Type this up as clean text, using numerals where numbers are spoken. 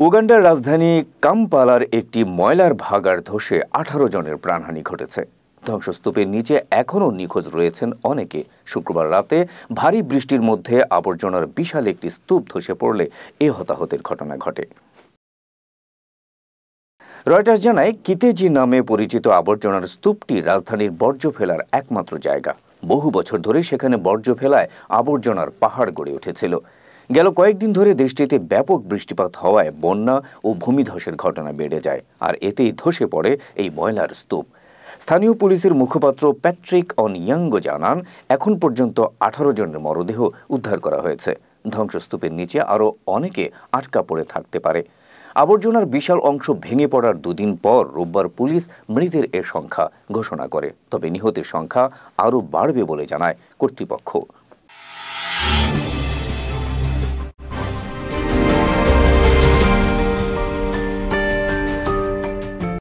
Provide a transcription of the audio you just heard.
উগান্ডার রাজধানী কাম্পালার একটি ময়লার ভাগাড় ধসে 18 জনের প্রাণহানি ঘটেছে। ধ্বংসস্তূপের নিচে এখনও নিখোঁজ রয়েছেন অনেকে। শুক্রবার রাতে ভারী বৃষ্টির মধ্যে আবর্জনার বিশাল একটি স্তূপ ধসে পড়লে এ হতাহতের ঘটনা ঘটে। রয়টার্স জানায়, কিতেজি নামে পরিচিত আবর্জনার স্তূপটি রাজধানীর বর্জ্য ফেলার একমাত্র জায়গা। বহু বছর ধরে সেখানে বর্জ্য ফেলায় আবর্জনার পাহাড় গড়ে উঠেছিল। গেল কয়েকদিন ধরে দেশটিতে ব্যাপক বৃষ্টিপাত হওয়ায় বন্যা ও ভূমিধসের ঘটনা বেড়ে যায়, আর এতেই ধসে পড়ে এই ময়লার স্তূপ। স্থানীয় পুলিশের মুখপাত্র প্যাট্রিক অনয়াঙ্গো জানান, এখন পর্যন্ত 18 জনের মরদেহ উদ্ধার করা হয়েছে। ধ্বংসস্তূপের নিচে আরও অনেকে আটকা পড়ে থাকতে পারে। আবর্জনার বিশাল অংশ ভেঙে পড়ার দুদিন পর রোববার পুলিশ মৃতের এ সংখ্যা ঘোষণা করে। তবে নিহতের সংখ্যা আরও বাড়বে বলে জানায় কর্তৃপক্ষ।